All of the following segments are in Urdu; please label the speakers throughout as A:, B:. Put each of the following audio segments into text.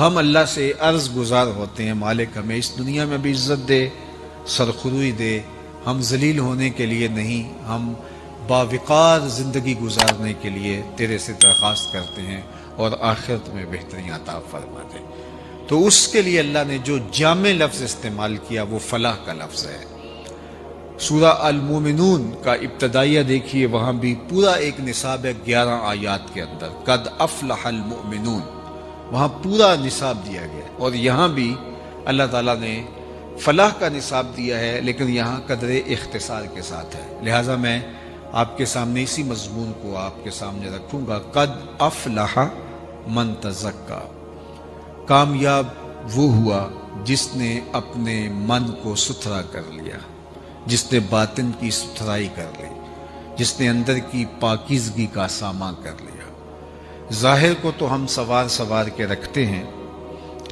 A: تو ہم اللہ سے عرض گزار ہوتے ہیں، مالک ہمیں اس دنیا میں بھی عزت دے، سرخروئی دے، ہم ذلیل ہونے کے لیے نہیں، ہم باوقار زندگی گزارنے کے لیے تیرے سے درخواست کرتے ہیں، اور آخرت میں بہترین عطا فرما دے۔ تو اس کے لیے اللہ نے جو جامع لفظ استعمال کیا وہ فلاح کا لفظ ہے۔ سورہ المومنون کا ابتدائیہ دیکھیے، وہاں بھی پورا ایک نصاب ہے 11 آیات کے اندر، قد افلح المؤمنون، وہاں پورا نصاب دیا گیا ہے۔ اور یہاں بھی اللہ تعالیٰ نے فلاح کا نصاب دیا ہے، لیکن یہاں قدر اختصار کے ساتھ ہے، لہٰذا میں آپ کے سامنے اسی مضمون کو آپ کے سامنے رکھوں گا۔ قد افلح من تزکا، کامیاب وہ ہوا جس نے اپنے من کو ستھرا کر لیا، جس نے باطن کی ستھرائی کر لی، جس نے اندر کی پاکیزگی کا سامان کر لیا۔ ظاہر کو تو ہم سوار کے رکھتے ہیں،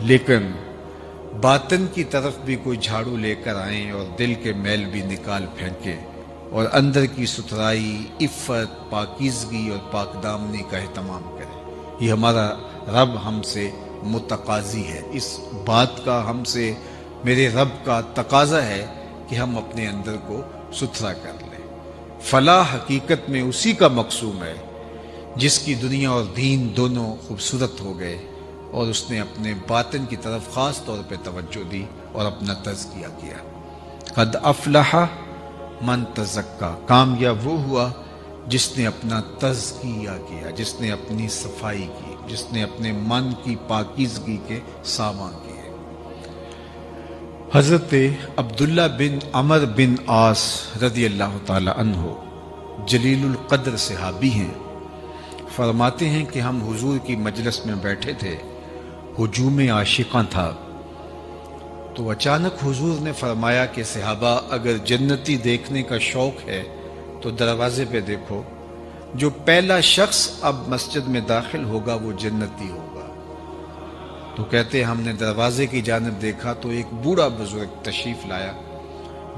A: لیکن باطن کی طرف بھی کوئی جھاڑو لے کر آئیں اور دل کے میل بھی نکال پھینکیں، اور اندر کی ستھرائی، عفت، پاکیزگی اور پاک دامنی کا اہتمام کریں۔ یہ ہمارا رب ہم سے متقاضی ہے، اس بات کا ہم سے میرے رب کا تقاضا ہے کہ ہم اپنے اندر کو ستھرا کر لیں۔ فلاح حقیقت میں اسی کا مقصوم ہے جس کی دنیا اور دین دونوں خوبصورت ہو گئے، اور اس نے اپنے باطن کی طرف خاص طور پہ توجہ دی اور اپنا تزکیہ کیا۔ قد افلح من تزکا، کامیاب وہ ہوا جس نے اپنا تزکیہ کیا، جس نے اپنی صفائی کی، جس نے اپنے من کی پاکیزگی کے سامان کیے۔ حضرت عبداللہ بن عمر بن عاص رضی اللہ تعالی عنہ جلیل القدر صحابی ہیں، فرماتے ہیں کہ ہم حضور کی مجلس میں بیٹھے تھے، ہجوم عاشقاں تھا، تو اچانک حضور نے فرمایا کہ صحابہ اگر جنتی دیکھنے کا شوق ہے تو دروازے پہ دیکھو، جو پہلا شخص اب مسجد میں داخل ہوگا وہ جنتی ہوگا۔ تو کہتے ہم نے دروازے کی جانب دیکھا تو ایک بوڑھا بزرگ تشریف لایا،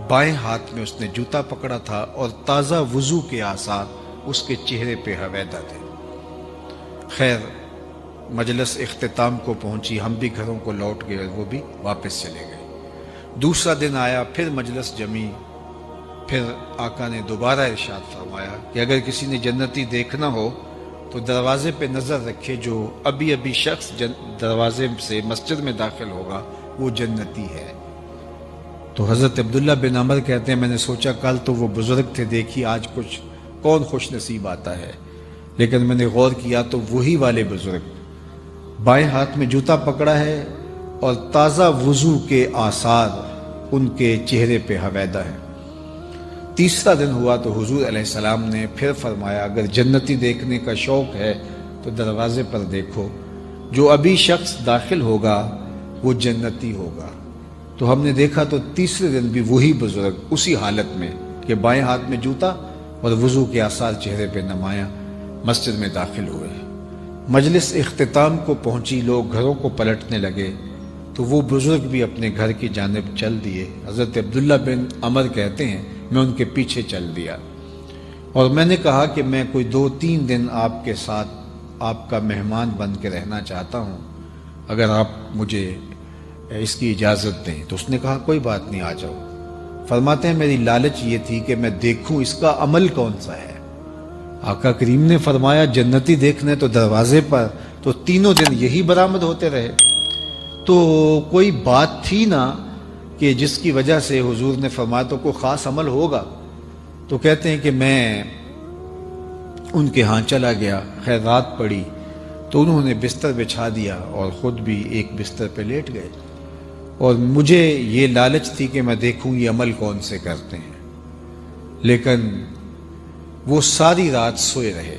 A: بائیں ہاتھ میں اس نے جوتا پکڑا تھا اور تازہ وضو کے آثار اس کے چہرے پہ حویدہ تھے۔ خیر مجلس اختتام کو پہنچی، ہم بھی گھروں کو لوٹ گئے، وہ بھی واپس چلے گئے۔ دوسرا دن آیا، پھر مجلس جمی، پھر آقا نے دوبارہ ارشاد فرمایا کہ اگر کسی نے جنتی دیکھنا ہو تو دروازے پہ نظر رکھے، جو ابھی شخص دروازے سے مسجد میں داخل ہوگا وہ جنتی ہے۔ تو حضرت عبداللہ بن عمر کہتے ہیں میں نے سوچا کل تو وہ بزرگ تھے، دیکھی آج کچھ کون خوش نصیب آتا ہے، لیکن میں نے غور کیا تو وہی والے بزرگ، بائیں ہاتھ میں جوتا پکڑا ہے اور تازہ وضو کے آثار ان کے چہرے پہ حویدہ ہے۔ تیسرا دن ہوا تو حضور علیہ السلام نے پھر فرمایا اگر جنتی دیکھنے کا شوق ہے تو دروازے پر دیکھو، جو ابھی شخص داخل ہوگا وہ جنتی ہوگا۔ تو ہم نے دیکھا تو تیسرے دن بھی وہی بزرگ اسی حالت میں کہ بائیں ہاتھ میں جوتا اور وضو کے آثار چہرے پہ نمایاں مسجد میں داخل ہوئے۔ مجلس اختتام کو پہنچی، لوگ گھروں کو پلٹنے لگے تو وہ بزرگ بھی اپنے گھر کی جانب چل دیے۔ حضرت عبداللہ بن عمر کہتے ہیں میں ان کے پیچھے چل دیا اور میں نے کہا کہ میں کوئی 2-3 دن آپ کے ساتھ آپ کا مہمان بن کے رہنا چاہتا ہوں، اگر آپ مجھے اس کی اجازت دیں۔ تو اس نے کہا کوئی بات نہیں، آ جاؤ۔ فرماتے ہیں میری لالچ یہ تھی کہ میں دیکھوں اس کا عمل کون سا ہے۔ آقا کریم نے فرمایا جنتی دیکھنے تو دروازے پر، تو تینوں دن یہی برآمد ہوتے رہے، تو کوئی بات تھی نہ کہ جس کی وجہ سے حضور نے فرمایا تو کوئی خاص عمل ہوگا۔ تو کہتے ہیں کہ میں ان کے ہاں چلا گیا، خیر رات پڑی تو انہوں نے بستر بچھا دیا اور خود بھی ایک بستر پہ لیٹ گئے، اور مجھے یہ لالچ تھی کہ میں دیکھوں یہ عمل کون سے کرتے ہیں، لیکن وہ ساری رات سوئے رہے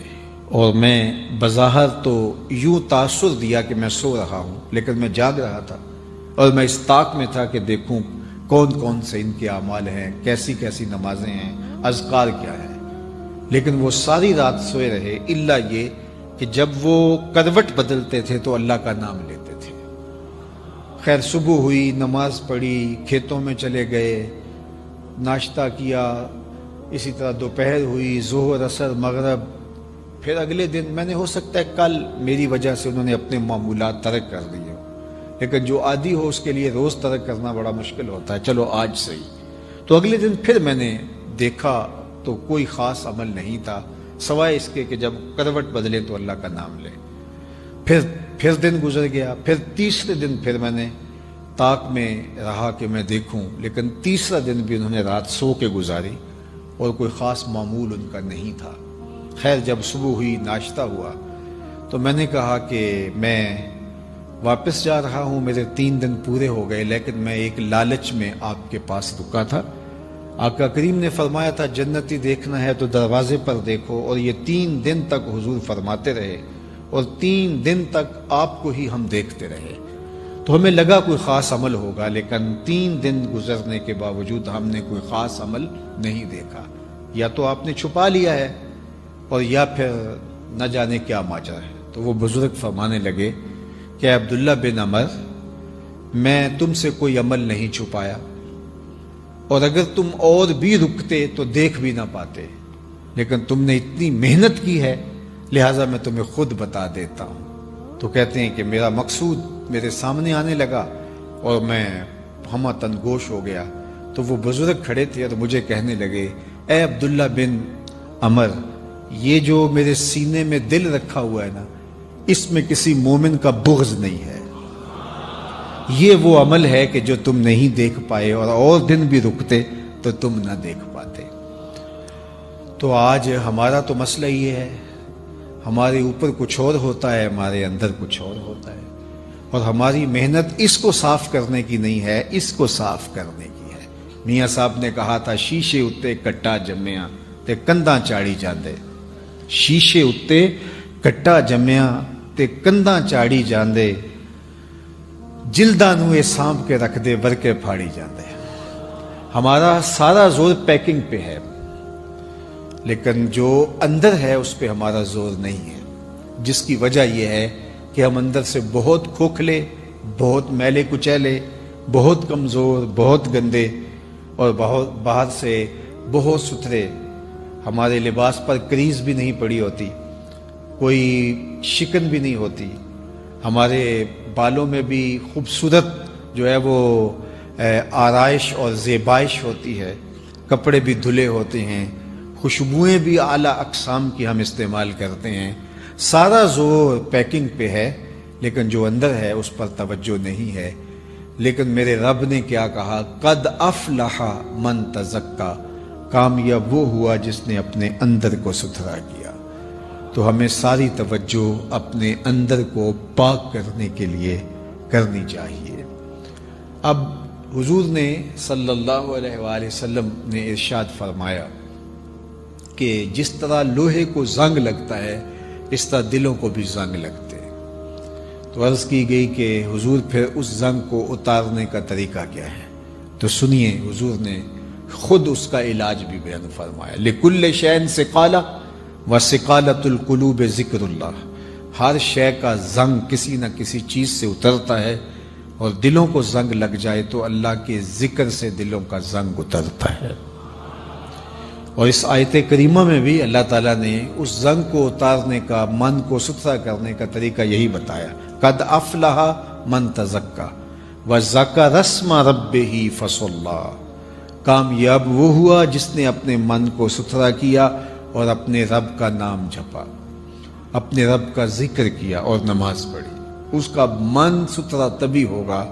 A: اور میں بظاہر تو یوں تاثر دیا کہ میں سو رہا ہوں، لیکن میں جاگ رہا تھا اور میں اس طاق میں تھا کہ دیکھوں کون کون سے ان کے اعمال ہیں، کیسی کیسی نمازیں ہیں، اذکار کیا ہیں، لیکن وہ ساری رات سوئے رہے الا یہ کہ جب وہ کروٹ بدلتے تھے تو اللہ کا نام لیتے تھے۔ خیر صبح ہوئی، نماز پڑھی، کھیتوں میں چلے گئے، ناشتہ کیا، اسی طرح دوپہر ہوئی، ظہر، عصر، مغرب، پھر اگلے دن میں نے ہو سکتا ہے کل میری وجہ سے انہوں نے اپنے معمولات ترک کر دیے، لیکن جو عادی ہو اس کے لیے روز ترک کرنا بڑا مشکل ہوتا ہے. چلو آج صحیح. تو اگلے دن پھر میں نے دیکھا تو کوئی خاص عمل نہیں تھا سوائے اس کے کہ جب کروٹ بدلے تو اللہ کا نام لے. پھر دن گزر گیا. پھر تیسرے دن پھر میں نے طاق میں رہا کہ میں دیکھوں، لیکن تیسرا دن بھی انہوں نے رات سو کے گزاری اور کوئی خاص معمول ان کا نہیں تھا. خیر جب صبح ہوئی، ناشتہ ہوا، تو میں نے کہا کہ میں واپس جا رہا ہوں، میرے 3 دن پورے ہو گئے، لیکن میں ایک لالچ میں آپ کے پاس رکا تھا. آقا کریم نے فرمایا تھا جنتی دیکھنا ہے تو دروازے پر دیکھو، اور یہ 3 دن تک حضور فرماتے رہے اور 3 دن تک آپ کو ہی ہم دیکھتے رہے. تو ہمیں لگا کوئی خاص عمل ہوگا، لیکن 3 دن گزرنے کے باوجود ہم نے کوئی خاص عمل نہیں دیکھا. یا تو آپ نے چھپا لیا ہے اور یا پھر نہ جانے کیا ماجرا ہے. تو وہ بزرگ فرمانے لگے کہ عبداللہ بن عمر، میں تم سے کوئی عمل نہیں چھپایا، اور اگر تم اور بھی رکتے تو دیکھ بھی نہ پاتے، لیکن تم نے اتنی محنت کی ہے لہٰذا میں تمہیں خود بتا دیتا ہوں. تو کہتے ہیں کہ میرا مقصود میرے سامنے آنے لگا اور میں ہمتن گوش ہو گیا. تو وہ بزرگ کھڑے تھے اور مجھے کہنے لگے، اے عبداللہ بن عمر، یہ جو میرے سینے میں دل رکھا ہوا ہے نا، اس میں کسی مومن کا بغض نہیں ہے. یہ وہ عمل ہے کہ جو تم نہیں دیکھ پائے، اور دن بھی رکتے تو تم نہ دیکھ پاتے. تو آج ہمارا تو مسئلہ یہ ہے، ہمارے اوپر کچھ اور ہوتا ہے، ہمارے اندر کچھ اور ہوتا ہے، اور ہماری محنت اس کو صاف کرنے کی نہیں ہے، اس کو صاف کرنے کی ہے. میاں صاحب نے کہا تھا شیشے اتے کٹا جمیا تے کنداں چاڑی جاندے. شیشے اتے کٹا جمیا تے کنداں چاڑی جاندے، جلداں نو اے سانپ کے رکھ دے ورکے پھاڑی جاندے. ہمارا سارا زور پیکنگ پہ ہے، لیکن جو اندر ہے اس پہ ہمارا زور نہیں ہے، جس کی وجہ یہ ہے کہ ہم اندر سے بہت کھوکھلے، بہت میلے کچیلے، بہت کمزور، بہت گندے، اور باہر سے بہت ستھرے. ہمارے لباس پر کریز بھی نہیں پڑی ہوتی، کوئی شکن بھی نہیں ہوتی، ہمارے بالوں میں بھی خوبصورت جو ہے وہ آرائش اور زیبائش ہوتی ہے، کپڑے بھی دھلے ہوتے ہیں، خوشبوئیں بھی اعلیٰ اقسام کی ہم استعمال کرتے ہیں. سارا زور پیکنگ پہ ہے، لیکن جو اندر ہے اس پر توجہ نہیں ہے. لیکن میرے رب نے کیا کہا، قد افلح من تزکا، کامیاب وہ ہوا جس نے اپنے اندر کو ستھرا کیا. تو ہمیں ساری توجہ اپنے اندر کو پاک کرنے کے لیے کرنی چاہیے. اب حضور نے صلی اللہ علیہ وآلہ وسلم نے ارشاد فرمایا کہ جس طرح لوہے کو زنگ لگتا ہے اس طرح دلوں کو بھی زنگ لگتے. تو عرض کی گئی کہ حضور پھر اس زنگ کو اتارنے کا طریقہ کیا ہے؟ تو سنیے، حضور نے خود اس کا علاج بھی بیان فرمایا. لِكُلِّ شَيْءٍ سِقَالَةٌ وَسِقَالَةُ الْقُلُوبِ ذِكْرُ اللَّهِ. ہر شے کا زنگ کسی نہ کسی چیز سے اترتا ہے، اور دلوں کو زنگ لگ جائے تو اللہ کے ذکر سے دلوں کا زنگ اترتا ہے. اور اس آیت کریمہ میں بھی اللہ تعالیٰ نے اس زنگ کو اتارنے کا، من کو ستھرا کرنے کا طریقہ یہی بتایا. قد افلح من تزکا وذکر اسم ربہ فصلی. کامیاب وہ ہوا جس نے اپنے من کو ستھرا کیا اور اپنے رب کا نام جپا، اپنے رب کا ذکر کیا اور نماز پڑھی. اس کا من ستھرا تبھی ہوگا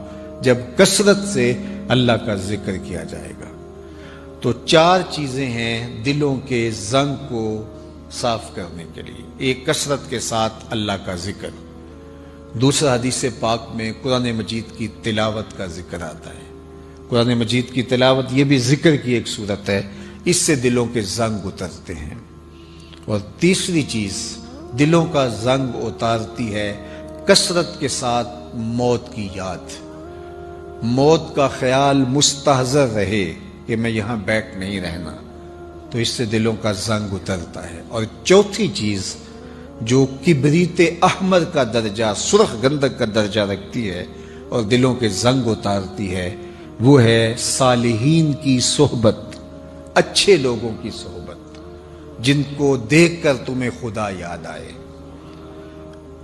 A: جب کثرت سے اللہ کا ذکر کیا جائے گا. تو 4 چیزیں ہیں دلوں کے زنگ کو صاف کرنے کے لیے. ایک، کثرت کے ساتھ اللہ کا ذکر. دوسرا، حدیث پاک میں قرآن مجید کی تلاوت کا ذکر آتا ہے. قرآن مجید کی تلاوت یہ بھی ذکر کی ایک صورت ہے، اس سے دلوں کے زنگ اترتے ہیں. اور تیسری چیز دلوں کا زنگ اتارتی ہے کثرت کے ساتھ موت کی یاد. موت کا خیال مستحضر رہے کہ میں یہاں بیٹھ نہیں رہنا، تو اس سے دلوں کا زنگ اترتا ہے. اور چوتھی چیز جو کبریت احمر کا درجہ، سرخ گندک کا درجہ رکھتی ہے اور دلوں کے زنگ اتارتی ہے، وہ ہے صالحین کی صحبت، اچھے لوگوں کی صحبت، جن کو دیکھ کر تمہیں خدا یاد آئے.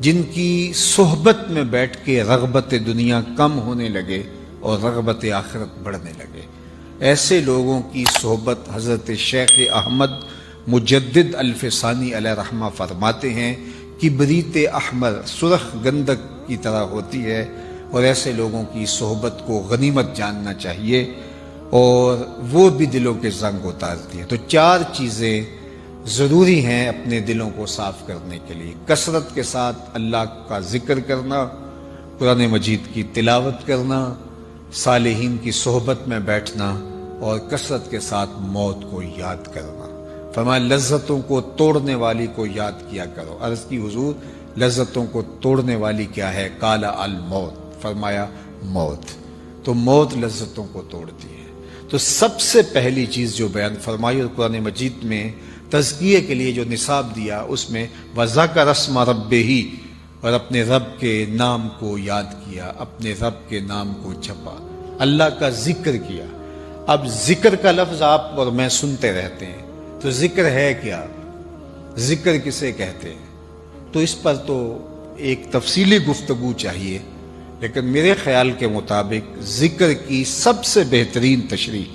A: جن کی صحبت میں بیٹھ کے رغبت دنیا کم ہونے لگے اور رغبت آخرت بڑھنے لگے، ایسے لوگوں کی صحبت حضرت شیخ احمد مجدد الفسانی علیہ رحمہ فرماتے ہیں کبریت احمر سرخ گندک کی طرح ہوتی ہے، اور ایسے لوگوں کی صحبت کو غنیمت جاننا چاہیے اور وہ بھی دلوں کے زنگ اتارتی ہے۔ تو 4 چیزیں ضروری ہیں اپنے دلوں کو صاف کرنے کے لیے: کثرت کے ساتھ اللہ کا ذکر کرنا، قرآن مجید کی تلاوت کرنا، صالحین کی صحبت میں بیٹھنا، اور کثرت کے ساتھ موت کو یاد کرنا۔ فرمایا لذتوں کو توڑنے والی کو یاد کیا کرو۔ عرض کی حضور لذتوں کو توڑنے والی کیا ہے؟ قال الموت، فرمایا موت۔ تو موت لذتوں کو توڑتی ہے۔ تو سب سے پہلی چیز جو بیان فرمائی اور قرآن مجید میں تزکیے کے لیے جو نصاب دیا، اس میں وَذَكَرَ اسْمَ رَبِّهِ، اور اپنے رب کے نام کو یاد کیا، اپنے رب کے نام کو جپا، اللہ کا ذکر کیا۔ اب ذکر کا لفظ آپ اور میں سنتے رہتے ہیں، تو ذکر ہے کیا؟ ذکر کسے کہتے ہیں؟ تو اس پر تو ایک تفصیلی گفتگو چاہیے، لیکن میرے خیال کے مطابق ذکر کی سب سے بہترین تشریح